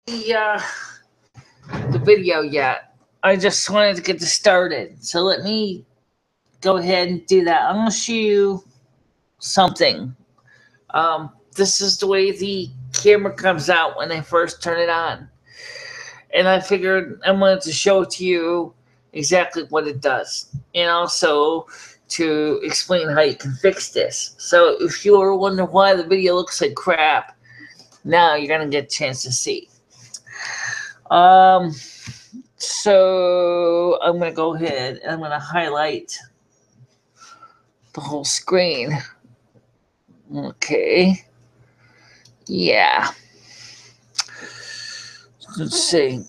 the video yet. I just wanted to get this started. So let me go ahead and do that. I'm going to show you something. This is the way the camera comes out when I first turn it on. And I figured I wanted to show it to you exactly what it does. And also to explain how you can fix this. So if you were wondering why the video looks like crap, now you're going to get a chance to see. So I'm going to go ahead and I'm going to highlight the whole screen. Okay. Yeah. Let's see.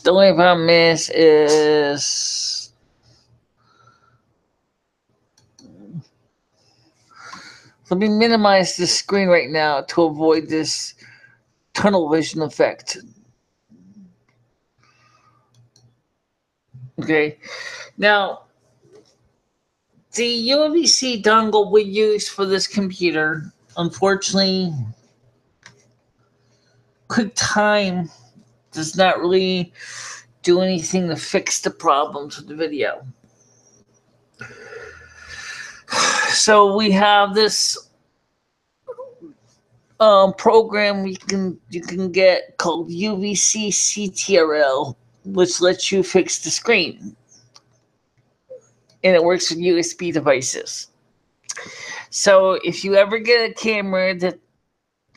The only problem is let me minimize the screen right now to avoid this tunnel vision effect. Okay. Now, the USB-C dongle we use for this computer, unfortunately, QuickTime does not really do anything to fix the problems with the video. So we have this program you can get called UVC CTRL, which lets you fix the screen, and it works with USB devices. So if you ever get a camera that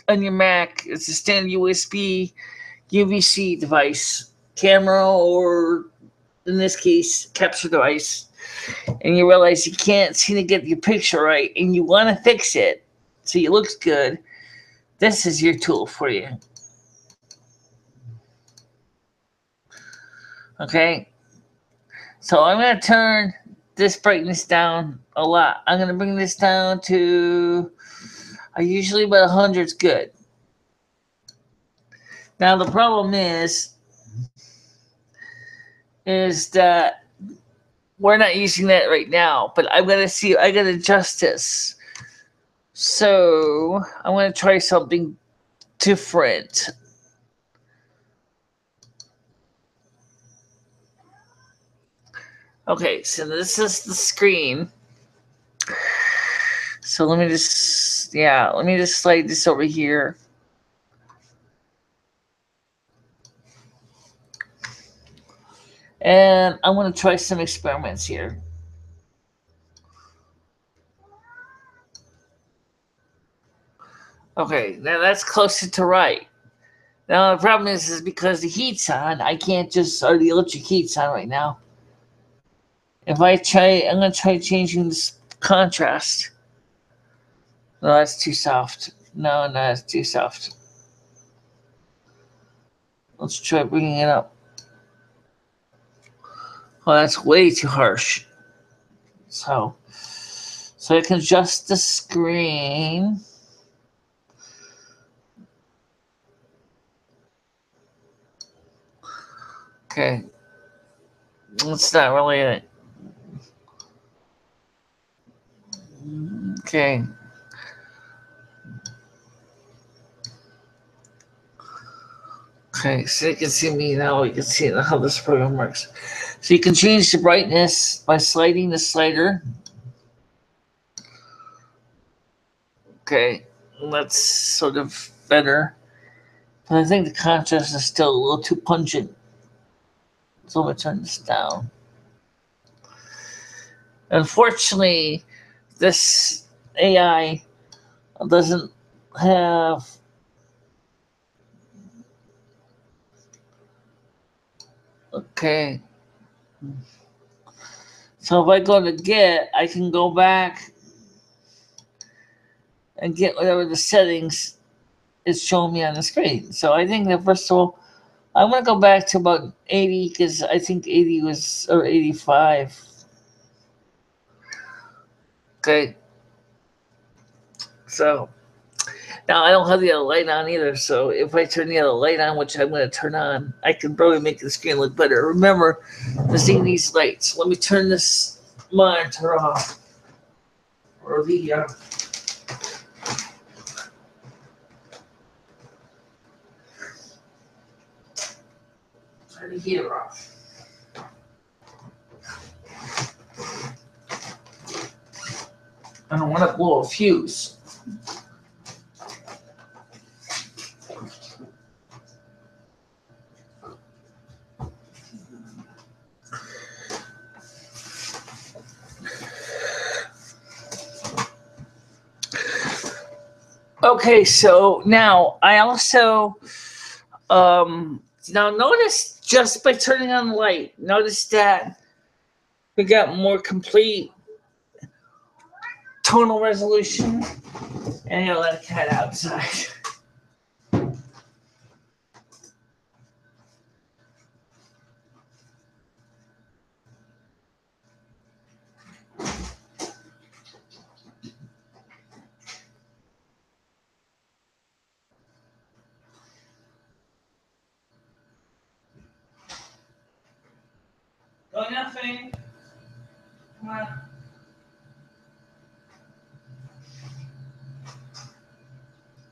on your Mac, it's a standard USB UVC device, camera, or in this case, capture device, and you realize you can't seem to get your picture right, and you want to fix it so it looks good, this is your tool for you. Okay, so I'm going to turn this brightness down a lot. I'm going to bring this down to usually about 100 is good. Now the problem is that we're not using that right now, but I'm going to see, I got to adjust this. So I'm going to try something different. Okay, so this is the screen. So let me just slide this over here. And I'm going to try some experiments here. Okay, now that's closer to right. Now the problem is because the heat's on, I can't just, or the electric heat's on right now. If I try, I'm going to try changing this contrast. No, that's too soft. No, that's too soft. Let's try bringing it up. Well, that's way too harsh. So I can adjust the screen. Okay. That's not really it. Okay. Okay, so you can see me now. You can see how this program works. So you can change the brightness by sliding the slider. Okay, that's sort of better. But I think the contrast is still a little too pungent. So I'm going to turn this down. Unfortunately, this AI doesn't have okay. So if I go to get, I can go back and get whatever the settings is showing me on the screen. So I think that first of all, I'm going to go back to about 80 because I think 80 was, or 85. Okay. So Now I don't have the other light on either, so if I turn the other light on, which I'm going to turn on, I can probably make the screen look better. Remember, this thing needs lights. Let me turn this monitor off, or the turn the heater off. I don't want to blow a fuse. Okay, so now I also now notice just by turning on the light, notice that we got more complete tonal resolution, and I'll let a cat outside. Oh, nothing. Come on.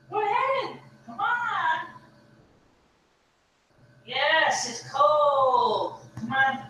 Go ahead. Come on. Yes, it's cold. Come on.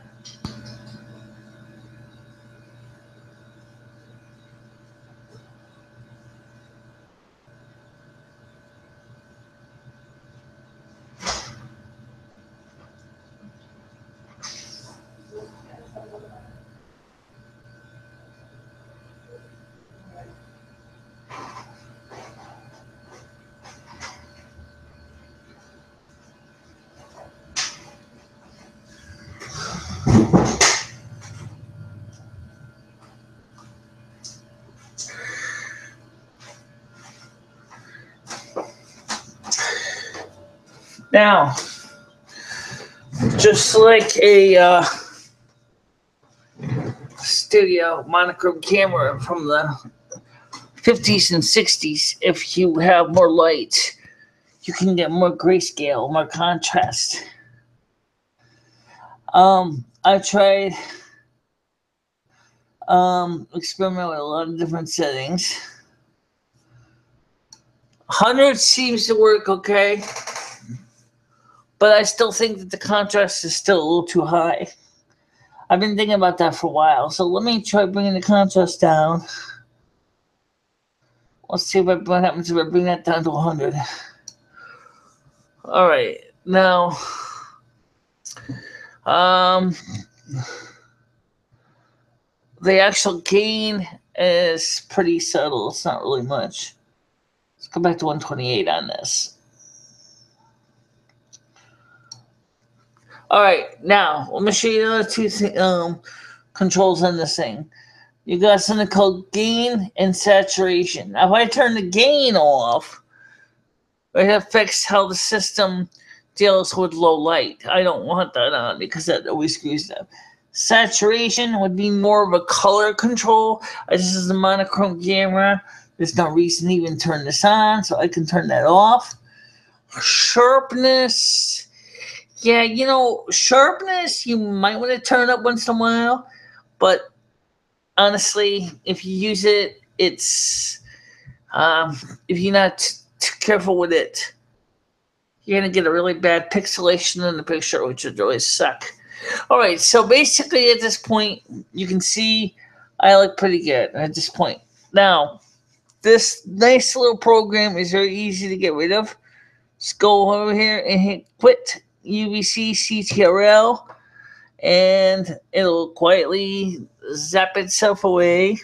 Now, just like a studio monochrome camera from the 50s and 60s, if you have more light, you can get more grayscale, more contrast. I tried experiment with a lot of different settings. 100 seems to work okay, but I still think that the contrast is still a little too high. I've been thinking about that for a while, so let me try bringing the contrast down. Let's see what happens if I bring that down to 100. All right, now, the actual gain is pretty subtle. It's not really much. Let's go back to 128 on this. All right, now let me show you the other two controls on this thing. You got something called gain and saturation. Now, if I turn the gain off, it affects how the system deals with low light. I don't want that on because that always screws it up. Saturation would be more of a color control. This is a monochrome camera. There's no reason to even turn this on, so I can turn that off. Sharpness. Yeah, you know, sharpness, you might want to turn up once in a while, but honestly, if you use it, it's if you're not too careful with it, you're gonna get a really bad pixelation in the picture, which would really suck. All right, so basically at this point, you can see I look pretty good at this point. Now, this nice little program is very easy to get rid of. Just go over here and hit quit UVC CTRL, and it'll quietly zap itself away.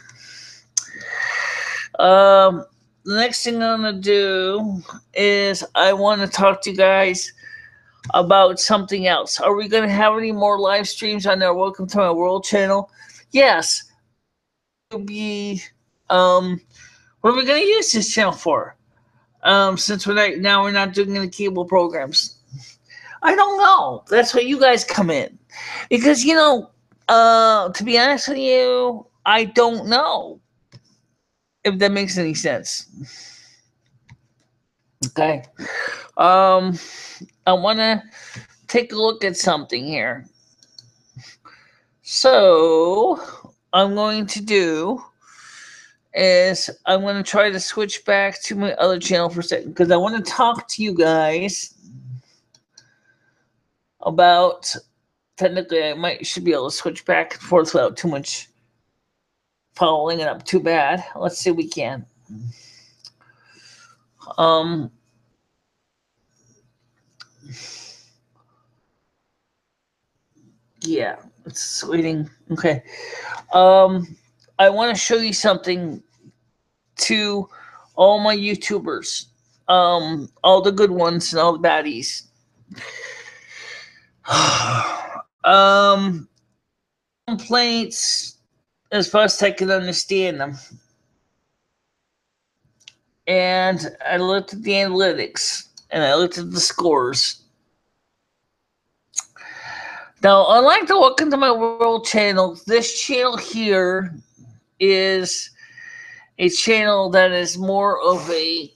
The next thing I'm going to do is I want to talk to you guys about something else. Are we going to have any more live streams on our Welcome to My World channel? Yes. It'll be, what are we going to use this channel for? Since we're not doing any cable programs. I don't know. That's where you guys come in. Because, you know, to be honest with you, I don't know if that makes any sense. Okay. I want to take a look at something here. So, I'm going to do is I'm going to try to switch back to my other channel for a second because I want to talk to you guys about. Technically, I should be able to switch back and forth without too much following it up too bad. Let's see if we can. Um, yeah, it's waiting. Okay. I want to show you something to all my YouTubers, all the good ones and all the baddies. Complaints as far as I can understand them. And I looked at the analytics and I looked at the scores. Now, unlike the Welcome to My World channel, this channel here is a channel that is more of a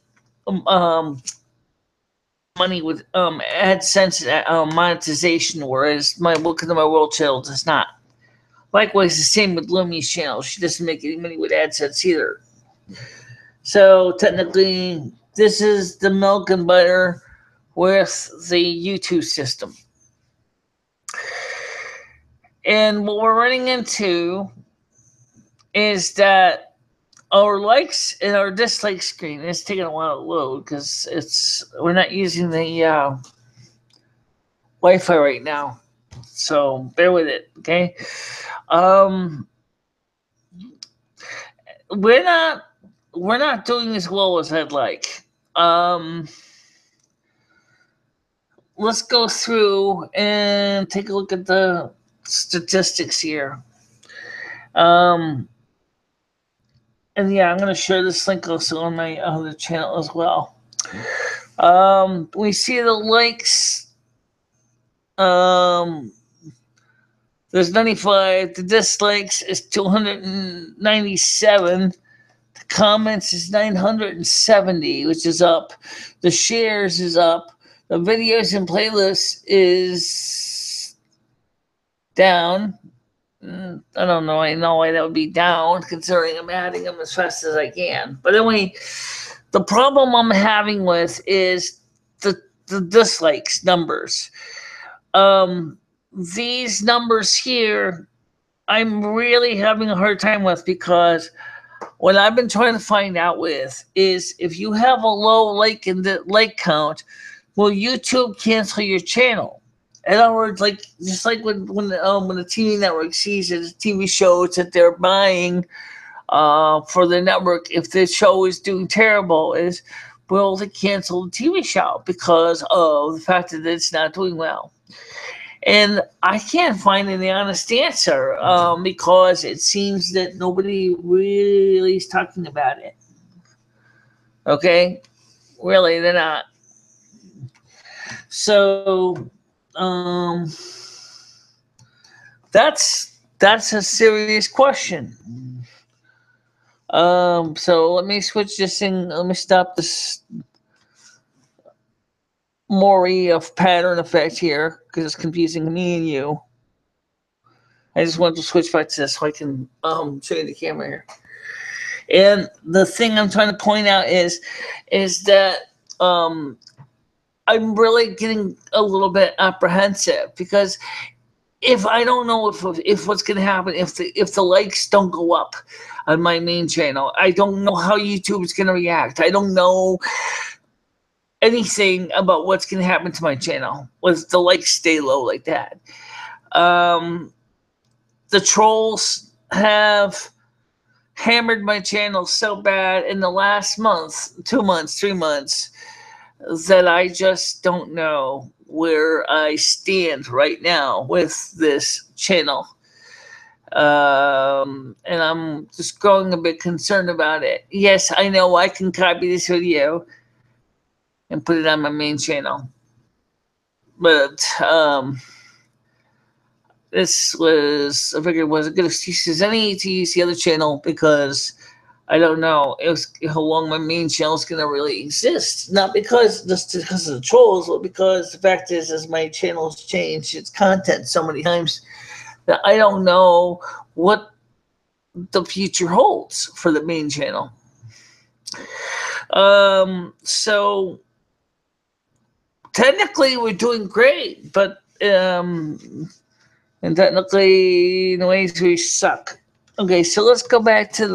money with AdSense monetization, whereas my Welcome to My World channel does not. Likewise, the same with Lumi's channel. She doesn't make any money with AdSense either. So technically, this is the milk and butter with the YouTube system. And what we're running into is that our likes and our dislike screen is taking a while to load because we're not using the Wi-Fi right now. So bear with it, okay? We're not doing as well as I'd like. Let's go through and take a look at the statistics here. And yeah, I'm going to share this link also on my other channel as well. We see the likes. There's 95. The dislikes is 297. The comments is 970, which is up. The shares is up. The videos and playlists is down. I don't know. I know why that would be down, considering I'm adding them as fast as I can. But anyway, the problem I'm having with is the dislikes numbers. These numbers here, I'm really having a hard time with because what I've been trying to find out with is if you have a low like count, will YouTube cancel your channel? In other words, just like when the TV network sees a TV shows that they're buying for the network, if the show is doing terrible, will they cancel the TV show because of the fact that it's not doing well? And I can't find any honest answer because it seems that nobody really is talking about it. Okay? Really, they're not. So, that's a serious question. So let me switch this thing. Let me stop this Maury of pattern effect here because it's confusing me and you. I just want to switch back to this so I can show you the camera here. And the thing I'm trying to point out is that I'm really getting a little bit apprehensive because if I don't know if what's going to happen if the likes don't go up on my main channel, I don't know how YouTube is going to react. I don't know anything about what's going to happen to my channel if the likes stay low like that. The trolls have hammered my channel so bad in the last month, 2 months, 3 months, that I just don't know where I stand right now with this channel. And I'm just growing a bit concerned about it. Yes, I know I can copy this video and put it on my main channel. But this was, I figured, was a good excuse as any to use the other channel because I don't know how long my main channel is gonna really exist. Not just because of the trolls, but because the fact is, as my channel's changed its content so many times, that I don't know what the future holds for the main channel. So technically we're doing great, but and technically in ways we suck. Okay, so let's go back to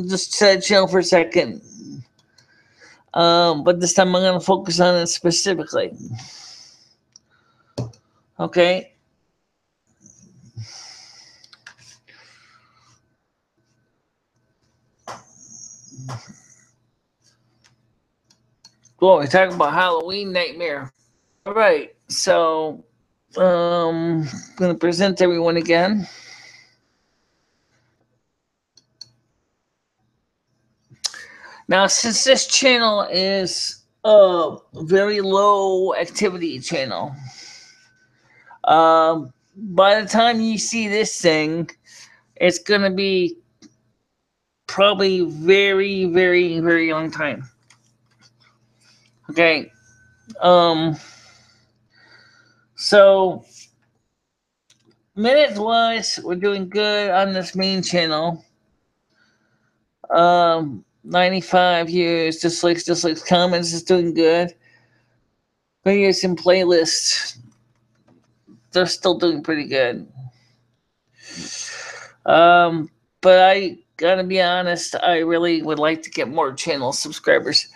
just that channel for a second. But this time I'm gonna focus on it specifically. Okay. Well, we're talking about Halloween Nightmare. All right, so I'm gonna present everyone again. Now, since this channel is a very low activity channel, by the time you see this thing, it's gonna be probably very, very, very long time. Okay. So minutes wise, we're doing good on this main channel. 95 views, dislikes, comments is doing good. Videos and playlists, they're still doing pretty good. But I gotta be honest, I really would like to get more channel subscribers.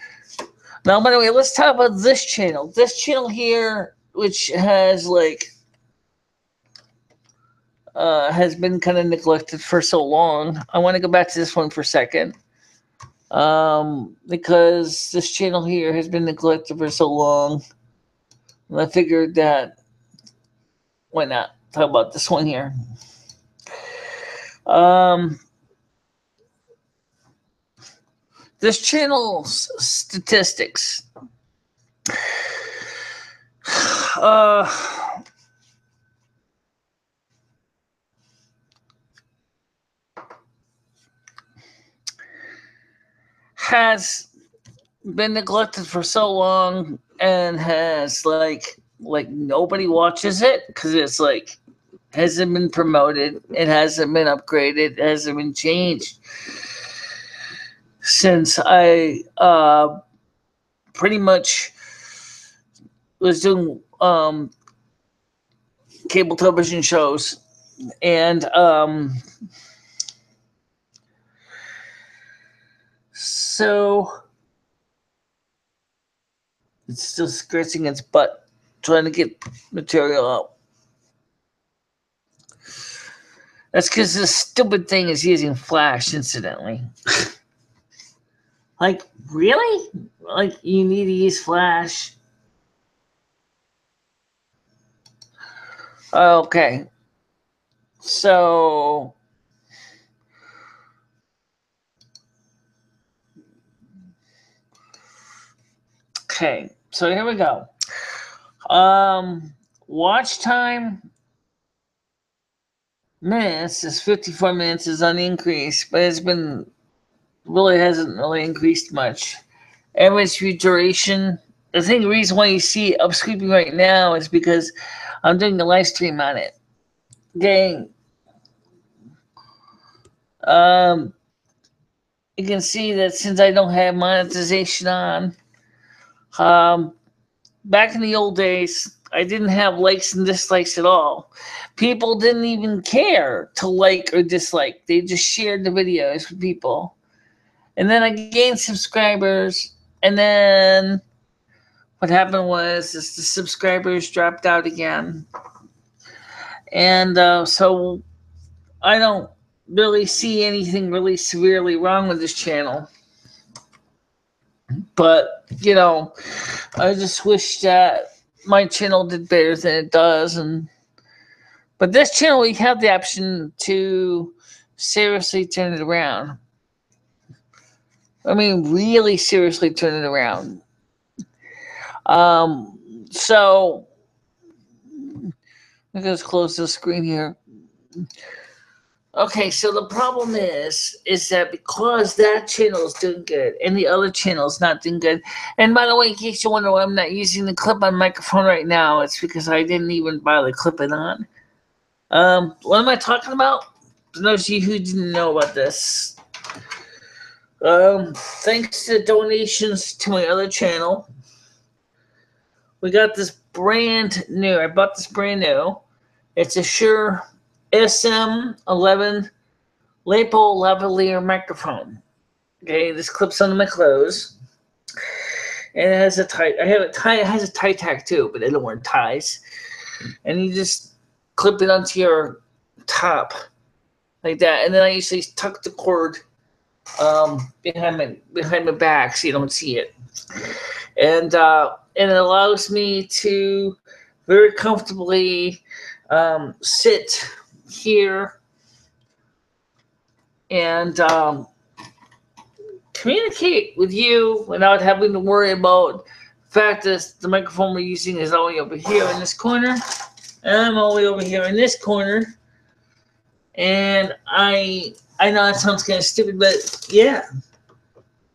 Now, by the way, let's talk about this channel. This channel here, which has has been kind of neglected for so long. I want to go back to this one for a second. Because this channel here has been neglected for so long. And I figured that why not talk about this one here. This channel's statistics. Has been neglected for so long and has like nobody watches it because it's like hasn't been promoted, it hasn't been upgraded, it hasn't been changed since I pretty much was doing cable television shows, and so it's still scratching its butt trying to get material out. That's because this stupid thing is using Flash, incidentally. Like, really? Like, you need to use Flash? Okay. So okay, so here we go. Watch time minutes is 54 minutes is on the increase, but it's been really hasn't really increased much. Average view duration. I think the reason why you see it up sweeping right now is because I'm doing a live stream on it. Okay. You can see that since I don't have monetization on, back in the old days, I didn't have likes and dislikes at all. People didn't even care to like or dislike. They just shared the videos with people. And then I gained subscribers, and then what happened was the subscribers dropped out again. And so I don't really see anything really severely wrong with this channel. But, you know, I just wish that my channel did better than it does. But this channel, we have the option to seriously turn it around. I mean, really seriously turn it around. So I'm going to close the screen here. Okay, so the problem is that because that channel is doing good and the other channel is not doing good. And by the way, in case you wonder why I'm not using the clip-on microphone right now, it's because I didn't even bother clipping on. What am I talking about? For those of you who didn't know about this, thanks to donations to my other channel, we got this brand new. I bought this brand new. It's a Shure SM11 Lapo lavalier microphone. Okay, this clips onto my clothes, and it has a tie. I have a tie. It has a tie tack too, but I don't wear ties. And you just clip it onto your top like that, and then I usually tuck the cord behind my back so you don't see it, and it allows me to very comfortably sit here and communicate with you without having to worry about the fact that the microphone we're using is all the way over here in this corner, and I'm all the way over here in this corner. And I know it sounds kind of stupid, but yeah,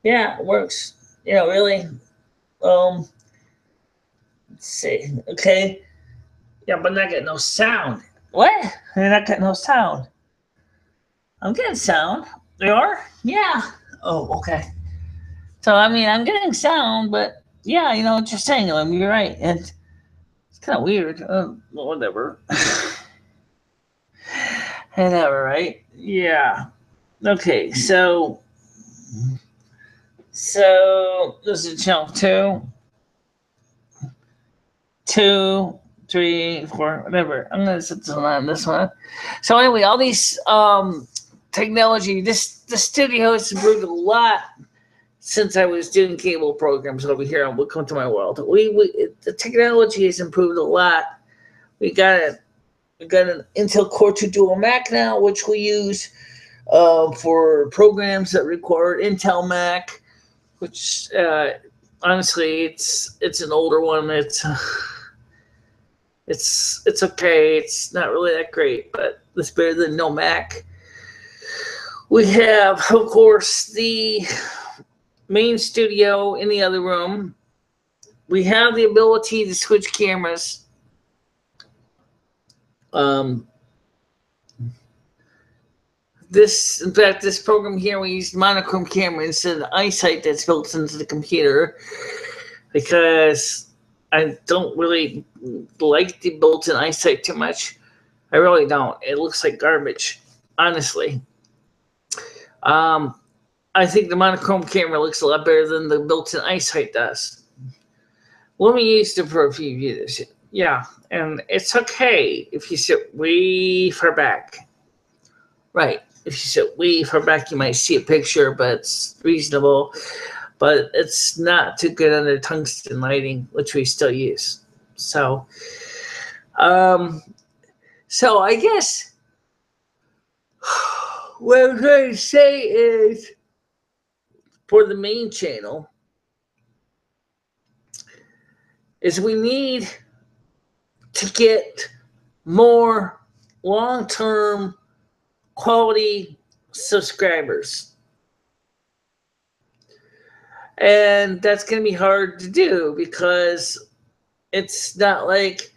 it works. Yeah, really. Let's see. Okay. Yeah, but not getting no sound. What? They're not getting no sound. I'm getting sound. They are? Yeah. Oh, okay. So, I mean, I'm getting sound, but yeah, you know what you're saying. You're right. And it's kind of weird. Whatever. Whatever, right? Yeah. Okay, so this is channel 2, 3, 4, whatever. I'm gonna set this on this one. So anyway, all these technology, the studio has improved a lot since I was doing cable programs over here on Welcome to My World. The technology has improved a lot. We got an Intel Core 2 Dual Mac now, which we use for programs that require Intel Mac, which honestly it's an older one. It's okay. It's not really that great, but it's better than no Mac. We have, of course, the main studio in the other room. We have the ability to switch cameras. In fact, this program here, we use monochrome camera instead of the eyesight that's built into the computer, because I don't really like the built-in eyesight too much. I really don't. It looks like garbage, honestly. I think the monochrome camera looks a lot better than the built-in eyesight does. Let me use it for a few views. Yeah, and it's okay if you sit way far back. Right. If you sit way far back, you might see a picture, but it's reasonable. But it's not too good under tungsten lighting, which we still use. So I guess what I'm trying to say is, for the main channel, is we need to get more long-term quality subscribers. And that's going to be hard to do because it's not like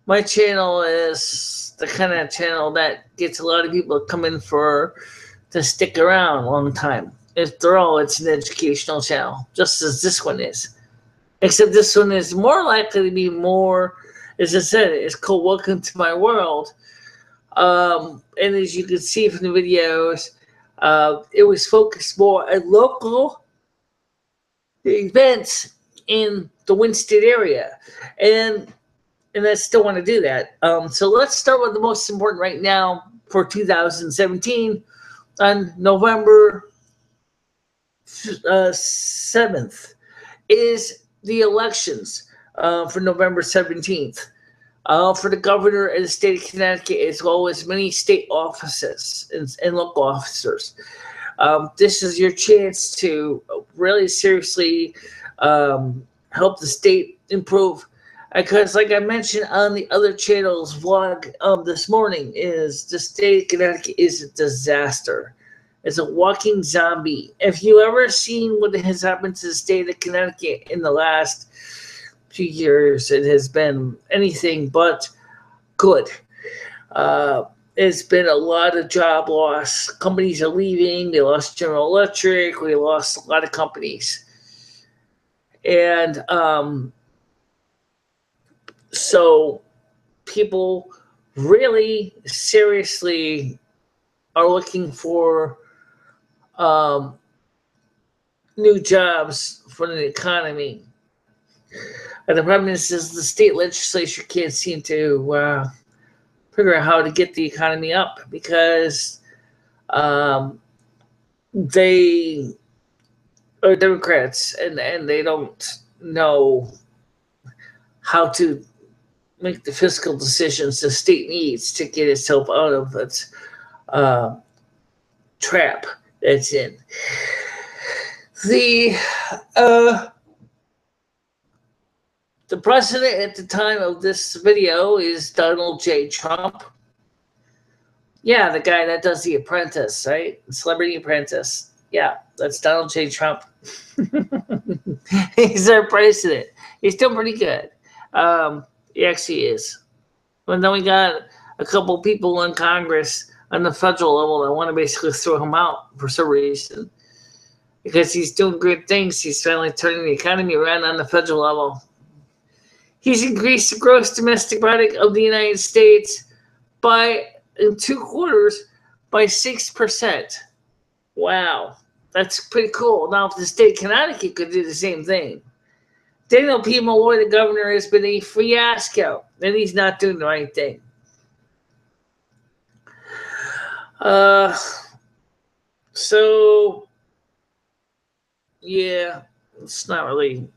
my channel is the kind of channel that gets a lot of people to come in to stick around a long time. After all, it's an educational channel, just as this one is. Except this one is more likely to be more, as I said, it's called Welcome to My World. And as you can see from the videos, it was focused more on local events in the Winston area. And I still want to do that. So let's start with the most important right now for 2017 on November 7th is the elections for November 17th. For the governor of the state of Connecticut, as well as many state offices and local officers. This is your chance to really seriously help the state improve. Because, like I mentioned on the other channel's vlog this morning, is the state of Connecticut is a disaster. It's a walking zombie. If you ever seen what has happened to the state of Connecticut in the last few years, it has been anything but good. It's been a lot of job loss. Companies are leaving. They lost General Electric. We lost a lot of companies. And so people really seriously are looking for new jobs for the economy. And the problem is the state legislature can't seem to figure out how to get the economy up because they are Democrats and they don't know how to make the fiscal decisions the state needs to get itself out of its trap that's in. The president at the time of this video is Donald J. Trump. Yeah, the guy that does The Apprentice, right? Celebrity Apprentice. Yeah, that's Donald J. Trump. He's our president. He's doing pretty good. He actually is. But then we got a couple people in Congress on the federal level that want to basically throw him out for some reason. Because he's doing great things. He's finally turning the economy around on the federal level. He's increased the gross domestic product of the United States in 2 quarters by 6%. Wow. That's pretty cool. Now, if the state of Connecticut could do the same thing. Daniel P. Malloy, the governor, has been a fiasco, and he's not doing the right thing. So, yeah, it's not really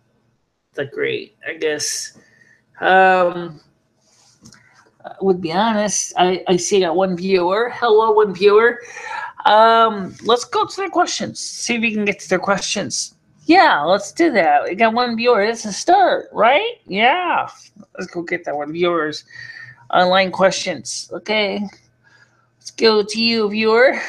that great, I guess. Would be honest, I see I got one viewer. Hello, one viewer. Let's go to their questions. See if we can get to their questions. Yeah, let's do that. We got one viewer. It's a start, right? Yeah. Let's go get that one. Viewers, online questions. Okay. Let's go to you, viewer.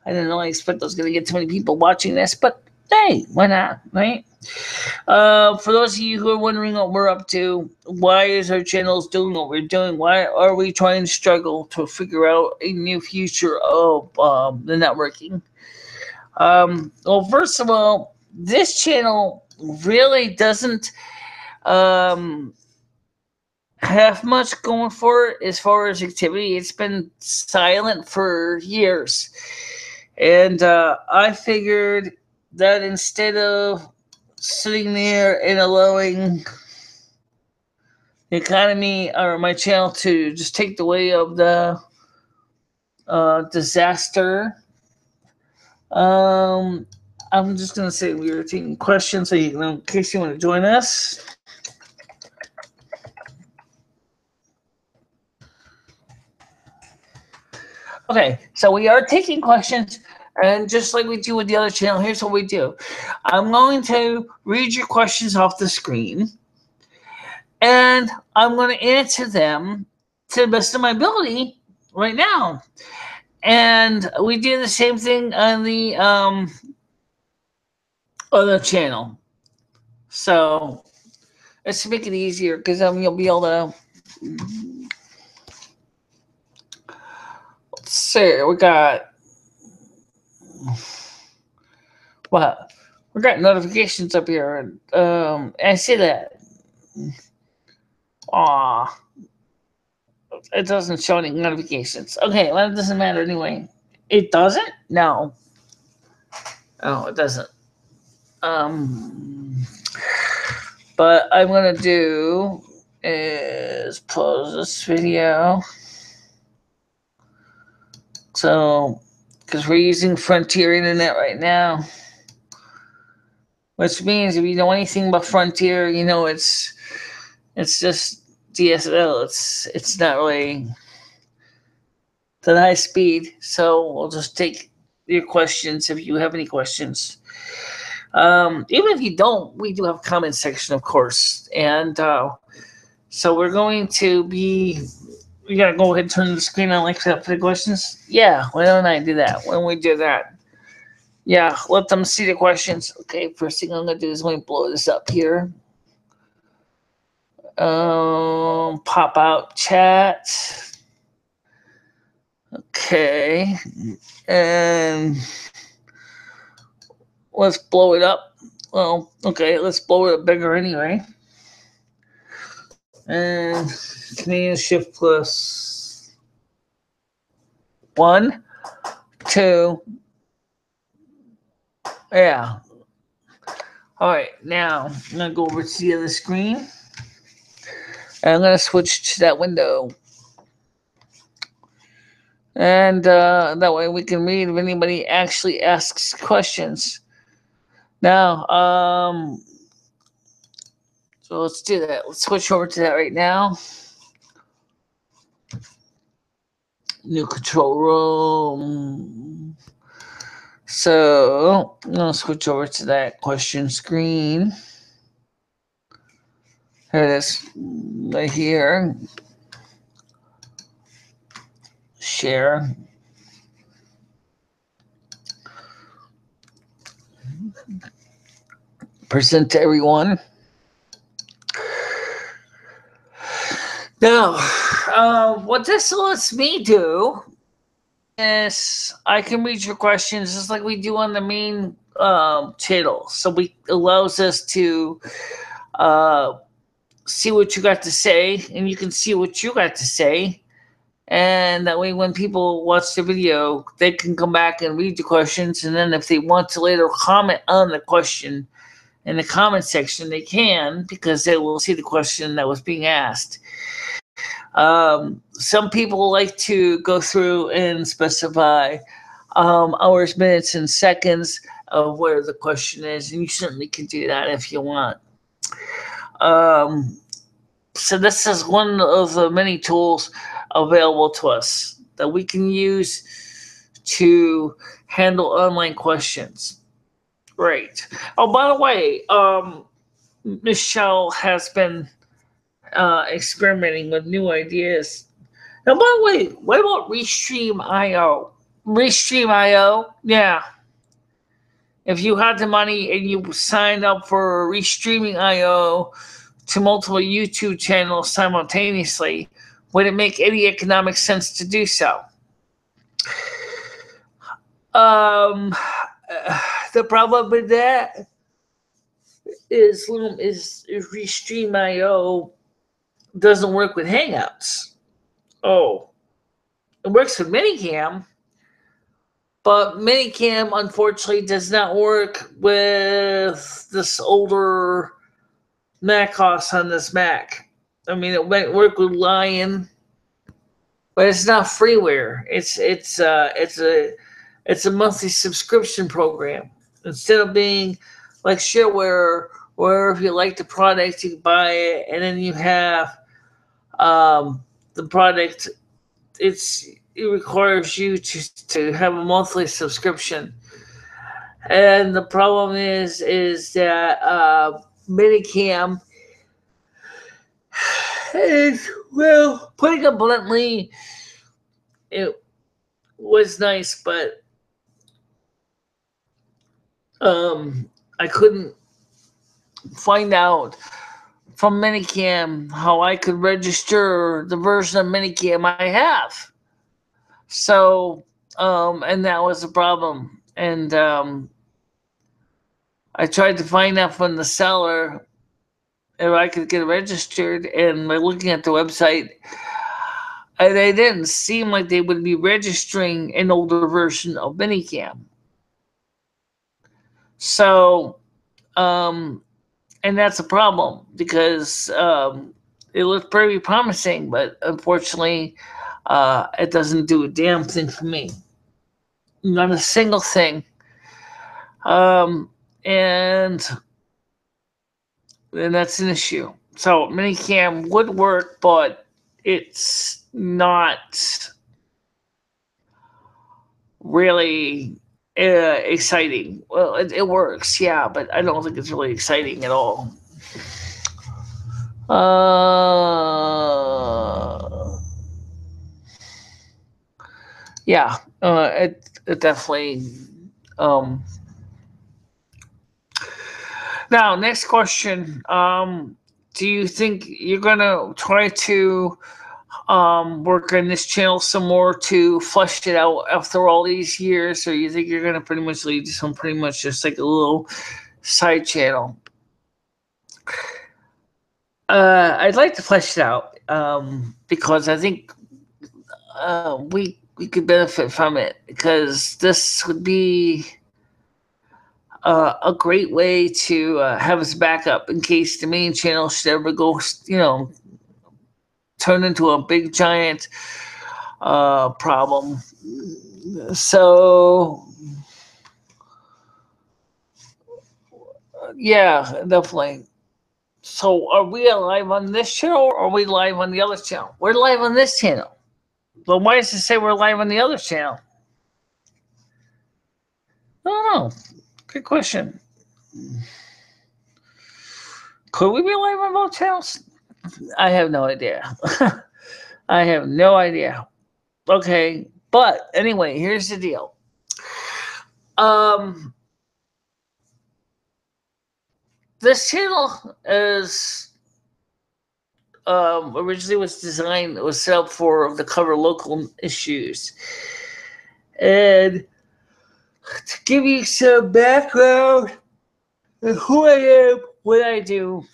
I didn't really expect I was going to get too many people watching this, but hey, why not, right? For those of you who are wondering what we're up to, why is our channel doing what we're doing? Why are we trying to struggle to figure out a new future of the networking? Well, first of all, this channel really doesn't have much going for it as far as activity. It's been silent for years. And I figured that instead of sitting there and allowing the economy or my channel to just take the way of the disaster, I'm just going to say we are taking questions so you know, in case you want to join us. Okay, so we are taking questions, and just like we do with the other channel, here's what we do. I'm going to read your questions off the screen, and I'm going to answer them to the best of my ability right now. And we do the same thing on the other channel. So let's make it easier because you'll be able to. Let's see, we got what? We got notifications up here, and I see that. Aw, it doesn't show any notifications. Okay, well, it doesn't matter anyway. It doesn't? No. Oh, it doesn't. But I'm gonna do is pause this video. So, because we're using Frontier Internet right now, which means if you know anything about Frontier, you know it's just DSL. It's not really that high speed. So we'll just take your questions if you have any questions. Even if you don't, we do have a comment section, of course. And so we're going to be. We gotta go ahead and turn the screen on like that for the questions. Yeah, why don't I do that? When we do that, yeah, let them see the questions. Okay, first thing I'm gonna do is let me blow this up here. Pop out chat. Okay, and let's blow it up. Well, okay, let's blow it up bigger anyway. And Canadian shift plus 1, 2. Yeah. All right, now I'm gonna go over to the other screen, and I'm gonna switch to that window, and that way we can read if anybody actually asks questions. Now, so let's do that. Let's switch over to that right now. New control room. So I'm gonna switch over to that question screen. Here it is, right here. Share. Present to everyone. Now, what this lets me do is I can read your questions just like we do on the main channel. So we allows us to see what you got to say, and you can see what you got to say. And that way, when people watch the video, they can come back and read the questions. And then if they want to later comment on the question in the comment section, they can, because they will see the question that was being asked. Some people like to go through and specify hours, minutes, and seconds of where the question is, and you certainly can do that if you want. So this is one of the many tools available to us that we can use to handle online questions. Right. Oh, by the way, Michelle has been experimenting with new ideas. Now, by the way, what about Restream.io? Restream.io, yeah. If you had the money and you signed up for Restreaming.io to multiple YouTube channels simultaneously, would it make any economic sense to do so? The problem with that is Restream.io doesn't work with Hangouts. Oh, it works with Minicam, but Minicam unfortunately does not work with this older macOS on this Mac. I mean, it might work with Lion, but it's not freeware. It's a monthly subscription program instead of being like shareware, where if you like the product, you buy it, and then you have the product. It requires you to have a monthly subscription, and the problem is that Minicam is, well, putting it bluntly, it was nice, but I couldn't find out from Minicam how I could register the version of Minicam I have. So, and that was a problem. And I tried to find out from the seller if I could get it registered, and by looking at the website, they didn't seem like they would be registering an older version of Minicam. So, and that's a problem because it looked pretty promising, but unfortunately, it doesn't do a damn thing for me. Not a single thing. And that's an issue. So Minicam would work, but it's not really exciting. Well, it works, yeah, but I don't think it's really exciting at all. Uh, yeah, it definitely. Um, Now, next question. Do you think you're gonna try to work on this channel some more to flesh it out after all these years, or you think you're gonna pretty much leave this one pretty much just like a little side channel? I'd like to flesh it out because I think we could benefit from it because this would be a great way to have as backup in case the main channel should ever go, turn into a big giant problem. So, yeah, definitely. So, are we live on this channel or are we live on the other channel? We're live on this channel. But why does it say we're live on the other channel? I don't know. Good question. Could we be live on both channels? I have no idea. I have no idea. Okay, but anyway, here's the deal. Um, this channel is originally was designed, it was set up for to cover local issues, and to give you some background on who I am, what I do,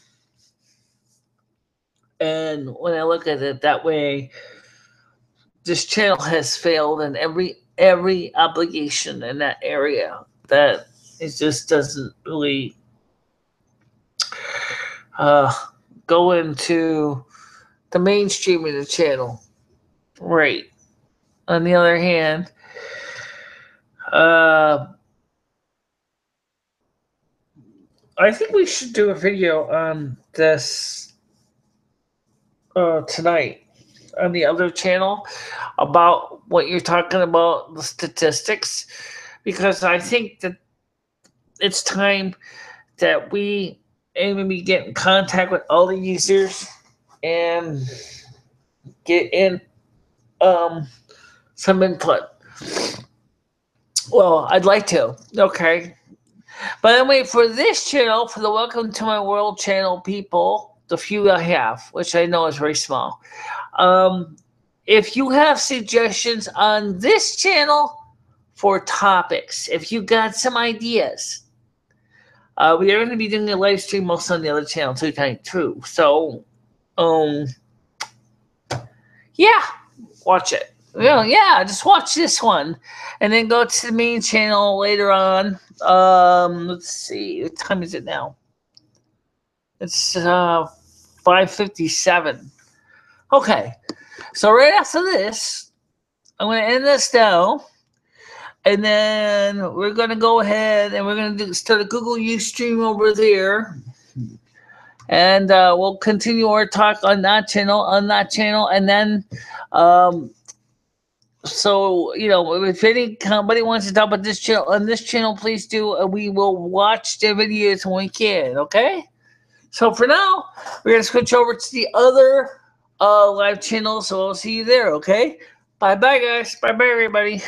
and when I look at it that way, this channel has failed in every obligation in that area. That it just doesn't really uh, go into the mainstream of the channel. Right. On the other hand, I think we should do a video on this tonight on the other channel about what you're talking about, the statistics, because I think that it's time that we maybe get in contact with all the users and get in some input. Well, I'd like to. Okay. But anyway, for this channel, for the Welcome to My World channel people, the few I have, which I know is very small, if you have suggestions on this channel for topics, if you got some ideas, we are going to be doing a live stream also on the other channel too. So, yeah, watch it. Well, yeah, just watch this one, and then go to the main channel later on. Let's see, what time is it now? It's 5:57. Okay, so right after this, I'm going to end this now, and then we're going to go ahead and we're going to start a Google Ustream over there. And we'll continue our talk on that channel, and then, so if anybody wants to talk about this channel on this channel, please do, and we will watch the videos when we can. Okay. So for now, we're gonna switch over to the other live channel. So I'll see you there. Okay. Bye, guys. Bye, everybody.